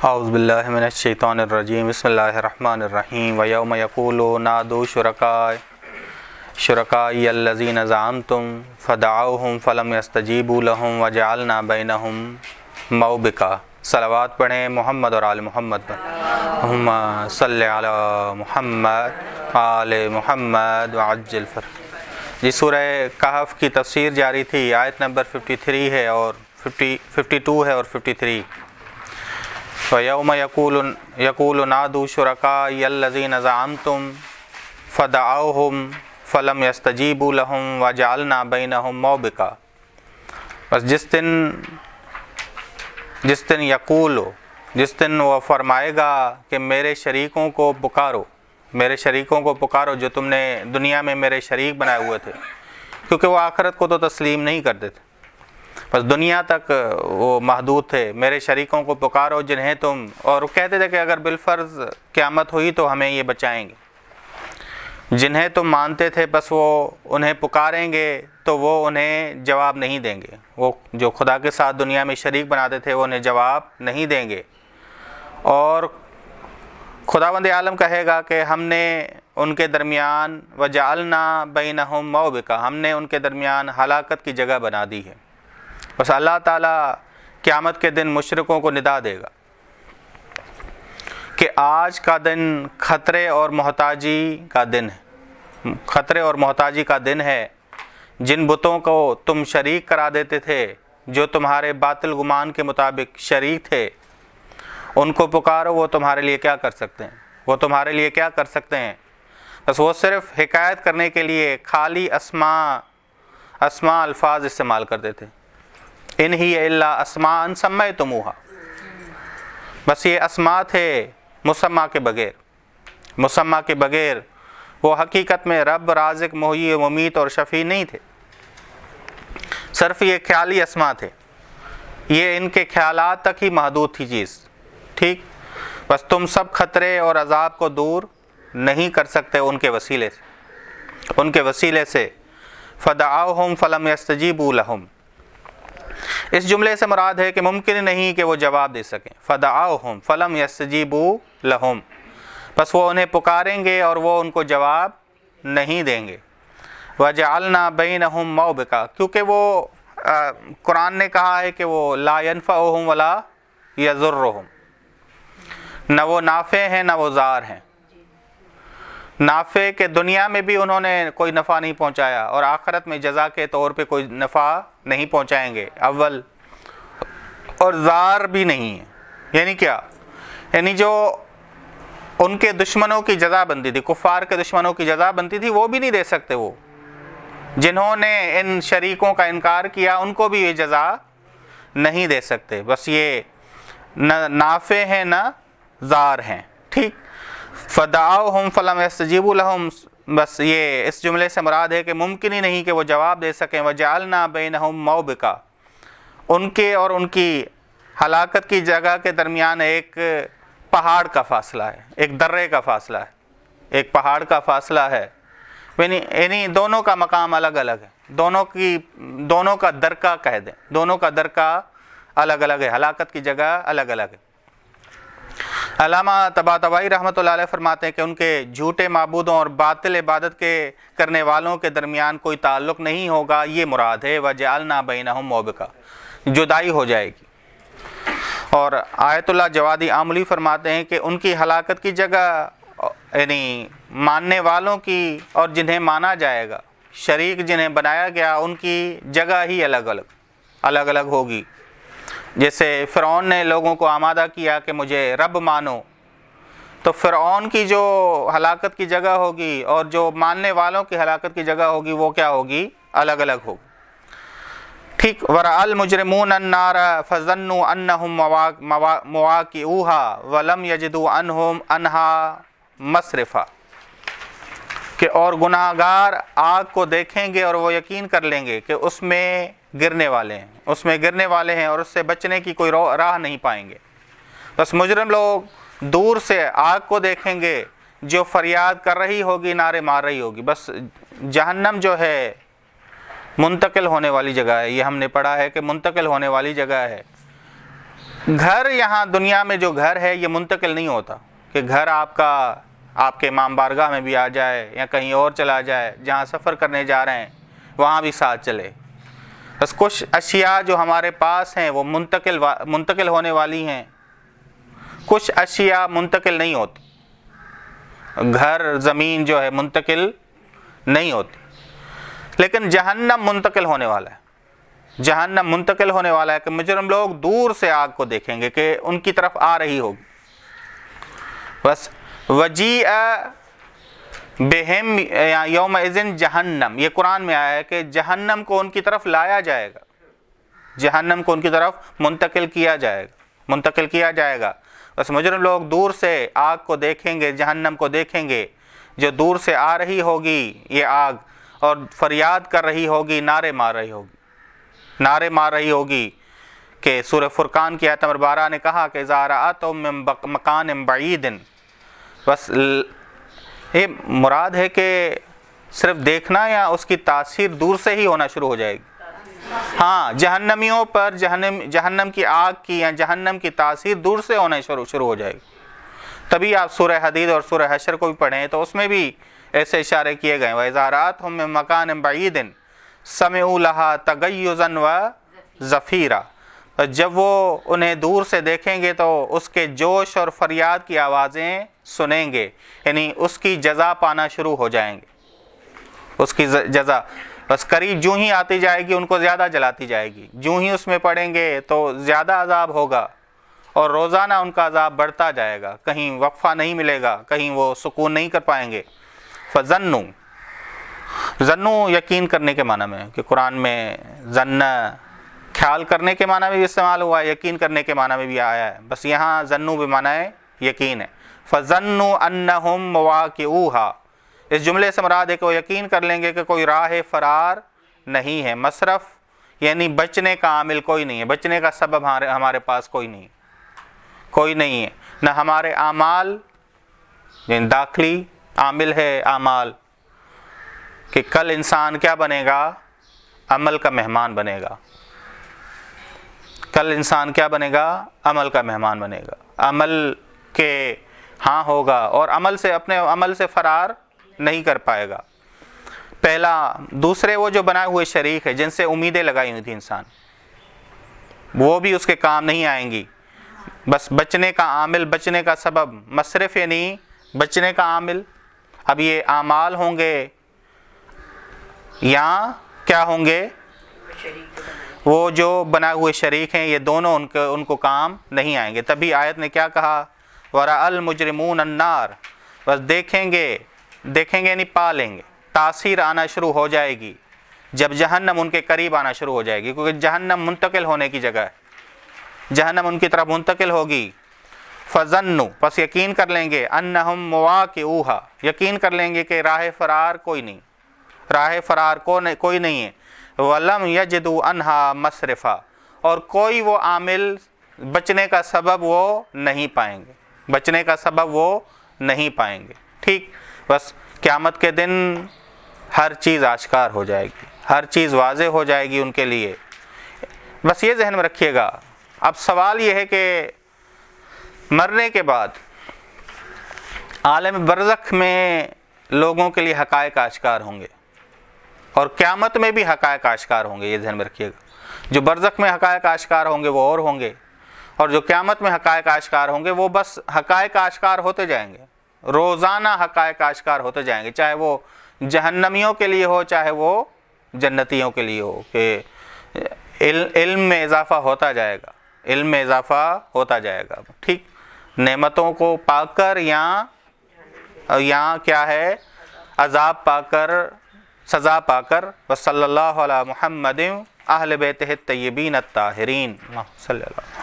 اعوذ باللہ من الشیطان الرجیم بسم اللہ الرحمن الرحیم ویوم یقول نادوا شرکائی الذین زعمتم فدعوہم فلم یستجیبوا لہم وجعلنا بینہم موبقا۔ صلوات پڑھیں محمد اور آل محمد پر۔ اللہم صلی علی محمد آل محمد وعجل فرج۔ جی سورہ کہف کی تفسیر جاری تھی، آیت نمبر 53 ہے اور 52 ہے اور 53۔ وَيَوْمَ يَقُولُ نَادُوا شُرَكَائِيَ الَّذِينَ زَعَمْتُمْ فَدَعَوْهُمْ فَلَمْ يَسْتَجِيبُوا لَهُمْ وَجَعَلْنَا بَيْنَهُمْ مَوْبِقًا۔ بس جس دن یقول، جس دن وہ فرمائے گا کہ میرے شریکوں کو پکارو، میرے شریکوں کو پکارو جو تم نے دنیا میں میرے شریک بنائے ہوئے تھے، کیونکہ وہ آخرت کو تو تسلیم نہیں کرتے تھے، بس دنیا تک وہ محدود تھے۔ میرے شریکوں کو پکارو جنہیں تم، اور کہتے تھے کہ اگر بالفرض قیامت ہوئی تو ہمیں یہ بچائیں گے، جنہیں تم مانتے تھے بس وہ انہیں پکاریں گے تو وہ انہیں جواب نہیں دیں گے۔ وہ جو خدا کے ساتھ دنیا میں شریک بناتے تھے وہ انہیں جواب نہیں دیں گے، اور خداوند عالم کہے گا کہ ہم نے ان کے درمیان وجعلنا بینہم موبقا، ہم نے ان کے درمیان ہلاکت کی جگہ بنا دی ہے۔ بس اللہ تعالیٰ قیامت کے دن مشرکوں کو ندا دے گا کہ آج کا دن خطرے اور محتاجی کا دن ہے، خطرے اور محتاجی کا دن ہے۔ جن بتوں کو تم شریک کرا دیتے تھے، جو تمہارے باطل گمان کے مطابق شریک تھے، ان کو پکارو، وہ تمہارے لیے کیا کر سکتے ہیں؟ وہ تمہارے لیے کیا کر سکتے ہیں؟ بس وہ صرف حکایت کرنے کے لیے خالی اسماء الفاظ استعمال کرتے تھے۔ ان ہی الا اسماء سمیتموہا، بس یہ اسماء تھے مسمى کے بغیر، مسمى کے بغیر۔ وہ حقیقت میں رب، رازق، محیی، ممیت اور شفیع نہیں تھے، صرف یہ خیالی اسماء تھے، یہ ان کے خیالات تک ہی محدود تھی چیز، ٹھیک؟ بس تم سب خطرے اور عذاب کو دور نہیں کر سکتے ان کے وسیلے سے، ان کے وسیلے سے۔ فدعوہم فلم یستجیبوا لہم، اس جملے سے مراد ہے کہ ممکن نہیں کہ وہ جواب دے سکیں۔ فدعوہم فلم یستجیبوا لہم، بس وہ انہیں پکاریں گے اور وہ ان کو جواب نہیں دیں گے۔ وجعلنا بینہم موبقا، کیونکہ وہ قرآن نے کہا ہے کہ وہ لا ینفعہم ولا یضرہم، نہ وہ نافع ہیں نہ وہ ضار ہیں۔ نافع کہ دنیا میں بھی انہوں نے کوئی نفع نہیں پہنچایا، اور آخرت میں جزا کے طور پہ کوئی نفع نہیں پہنچائیں گے اول، اور ضار بھی نہیں ہے۔ یعنی کیا؟ یعنی جو ان کے دشمنوں کی جزا بنتی تھی، کفار کے دشمنوں کی جزا بنتی تھی، وہ بھی نہیں دے سکتے۔ وہ جنہوں نے ان شریکوں کا انکار کیا ان کو بھی یہ جزا نہیں دے سکتے، بس یہ نہ نافع ہیں نہ ضار ہیں، ٹھیک؟ فدعوہم فلم یستجیبوا لہم، بس یہ اس جملے سے مراد ہے کہ ممکن ہی نہیں کہ وہ جواب دے سکیں۔ وجعلنا بینہم موبقا، ان کے اور ان کی ہلاکت کی جگہ کے درمیان ایک پہاڑ کا فاصلہ ہے، ایک درے کا فاصلہ ہے، ایک پہاڑ کا فاصلہ ہے، یعنی دونوں کا مقام الگ الگ ہے، دونوں کا درکا کہہ دیں، دونوں کا درکا الگ الگ ہے، ہلاکت کی جگہ الگ الگ ہے۔ علامہ طباطبائی رحمۃ اللہ علیہ فرماتے ہیں کہ ان کے جھوٹے معبودوں اور باطل عبادت کے کرنے والوں کے درمیان کوئی تعلق نہیں ہوگا، یہ مراد ہے وجعلنا بینہم موبقا، جدائی ہو جائے گی۔ اور آیت اللہ جوادی آملی فرماتے ہیں کہ ان کی ہلاکت کی جگہ، یعنی ماننے والوں کی اور جنہیں مانا جائے گا، شریک جنہیں بنایا گیا، ان کی جگہ ہی الگ الگ ہوگی۔ جیسے فرعون نے لوگوں کو آمادہ کیا کہ مجھے رب مانو، تو فرعون کی جو ہلاکت کی جگہ ہوگی اور جو ماننے والوں کی ہلاکت کی جگہ ہوگی وہ کیا ہوگی؟ الگ الگ ہوگی، ٹھیک؟ وَرَأَى الْمُجْرِمُونَ النَّارَ فَظَنُّوا أَنَّهُمْ مُوَاقِعُوهَا وَلَمْ يَجِدُوا عَنْهَا مَصْرِفًا، کہ اور گناہ گار آگ کو دیکھیں گے اور وہ یقین کر لیں گے کہ اس میں گرنے والے ہیں، اس میں گرنے والے ہیں، اور اس سے بچنے کی کوئی راہ نہیں پائیں گے۔ بس مجرم لوگ دور سے آگ کو دیکھیں گے جو فریاد کر رہی ہوگی، نعرے مار رہی ہوگی۔ بس جہنم جو ہے منتقل ہونے والی جگہ ہے، یہ ہم نے پڑھا ہے کہ منتقل ہونے والی جگہ ہے۔ گھر یہاں دنیا میں جو گھر ہے یہ منتقل نہیں ہوتا کہ گھر آپ کا آپ کے امام بارگاہ میں بھی آ جائے یا کہیں اور چلا جائے، جہاں سفر کرنے جا رہے ہیں وہاں بھی ساتھ چلے۔ بس کچھ اشیاء جو ہمارے پاس ہیں وہ منتقل ہونے والی ہیں، کچھ اشیاء منتقل نہیں ہوتی۔ گھر زمین جو ہے منتقل نہیں ہوتی، لیکن جہنم منتقل ہونے والا ہے۔ جہنم منتقل ہونے والا ہے کہ مجرم لوگ دور سے آگ کو دیکھیں گے کہ ان کی طرف آ رہی ہوگی۔ بس وجیء بہم یومئذ جہنم، یہ قرآن میں آیا ہے کہ جہنم کو ان کی طرف لایا جائے گا، جہنم کو ان کی طرف منتقل کیا جائے گا۔ بس مجرم لوگ دور سے آگ کو دیکھیں گے، جہنم کو دیکھیں گے جو دور سے آ رہی ہوگی یہ آگ، اور فریاد کر رہی ہوگی، نعرے مار رہی ہوگی کہ سورہ فرقان کی آیت نمبر 12 نے کہا کہ اذا رأتهم من مکان بعید، بس یہ مراد ہے کہ صرف دیکھنا یا اس کی تاثیر دور سے ہی ہونا شروع ہو جائے گی؟ ہاں، جہنمیوں پر جہنم کی آگ کی یا جہنم کی تاثیر دور سے ہونا شروع ہو جائے گی۔ تبھی آپ سورہ حدید اور سورہ حشر کو بھی پڑھیں تو اس میں بھی ایسے اشارے کیے گئے، وَإِذَا رَأَتْهُم مِّن مَّكَانٍ بَعِيدٍ سَمِعُوا لَهَا تَغَيُّظًا وَزَفِيرًا، جب وہ انہیں دور سے دیکھیں گے تو اس کے جوش اور فریاد کی آوازیں سنیں گے، یعنی اس کی جزا پانا شروع ہو جائیں گے، اس کی جزا بس قریب جوں ہی آتی جائے گی ان کو زیادہ جلاتی جائے گی، جوں ہی اس میں پڑیں گے تو زیادہ عذاب ہوگا، اور روزانہ ان کا عذاب بڑھتا جائے گا، کہیں وقفہ نہیں ملے گا، کہیں وہ سکون نہیں کر پائیں گے۔ ظنوا یقین کرنے کے معنی میں، کہ قرآن میں ظن خیال کرنے کے معنی میں بھی استعمال ہوا ہے، یقین کرنے کے معنی میں بھی آیا ہے، بس یہاں ظنوا بمعنی ہے یقین ہے۔ فظنوا انہم مواقعوہا، اس جملے سے مراد ہے کہ وہ یقین کر لیں گے کہ کوئی راہ فرار نہیں ہے، مصرف یعنی بچنے کا عامل کوئی نہیں ہے، بچنے کا سبب ہمارے پاس کوئی نہیں ہے، نہ ہمارے اعمال یعنی داخلی عامل ہے اعمال، کہ کل انسان کیا بنے گا؟ عمل کا مہمان بنے گا۔ کل انسان کیا بنے گا؟ عمل کا مہمان بنے گا، عمل کے ہاں ہوگا، اور اپنے عمل سے فرار نہیں کر پائے گا۔ پہلا، دوسرے وہ جو بنائے ہوئے شریک ہے جن سے امیدیں لگائی ہوئی تھی انسان، وہ بھی اس کے کام نہیں آئیں گی۔ بس بچنے کا عامل، بچنے کا سبب، مصرف یعنی بچنے کا عامل، اب یہ اعمال ہوں گے یا کیا ہوں گے؟ وہ جو بنائے ہوئے شریک ہیں یہ دونوں ان کو کام نہیں آئیں گے۔ تبھی آیت نے کیا کہا؟ وَرَأَى الْمُجْرِمُونَ النَّارَ، بس دیکھیں گے یعنی پا لیں گے، تاثیر آنا شروع ہو جائے گی جب جہنم ان کے قریب آنا شروع ہو جائے گی، کیونکہ جہنم منتقل ہونے کی جگہ ہے، جہنم ان کی طرف منتقل ہوگی۔ فَظَنُّوا، پس یقین کر لیں گے، أَنَّهُمْ مُوَاقِعُوهَا، یقین کر لیں گے کہ راہ فرار کوئی نہیں ہے۔ وَلَمْ يَجِدُوا عَنْهَا مَصْرِفًا، اور کوئی وہ عامل بچنے کا سبب وہ نہیں پائیں گے، ٹھیک؟ بس قیامت کے دن ہر چیز آشکار ہو جائے گی، ہر چیز واضح ہو جائے گی ان کے لیے، بس یہ ذہن میں رکھیے گا۔ اب سوال یہ ہے کہ مرنے کے بعد عالم برزخ میں لوگوں کے لیے حقائق آشکار ہوں گے، اور قیامت میں بھی حقائق آشکار ہوں گے، یہ ذہن میں رکھیے گا۔ جو برزخ میں حقائق آشکار ہوں گے وہ اور ہوں گے، اور جو قیامت میں حقائق آشکار ہوں گے وہ بس حقائق آشکار ہوتے جائیں گے، روزانہ حقائق آشکار ہوتے جائیں گے، چاہے وہ جہنمیوں کے لیے ہو چاہے وہ جنتیوں کے لیے ہو، کہ علم میں اضافہ ہوتا جائے گا، ٹھیک؟ نعمتوں کو پا کر یا کیا ہے؟ عذاب پا کر، سزا پا کر۔ وصلی اللہ علی محمد اہل بیتہ الطیبین الطاہرین، صلی اللہ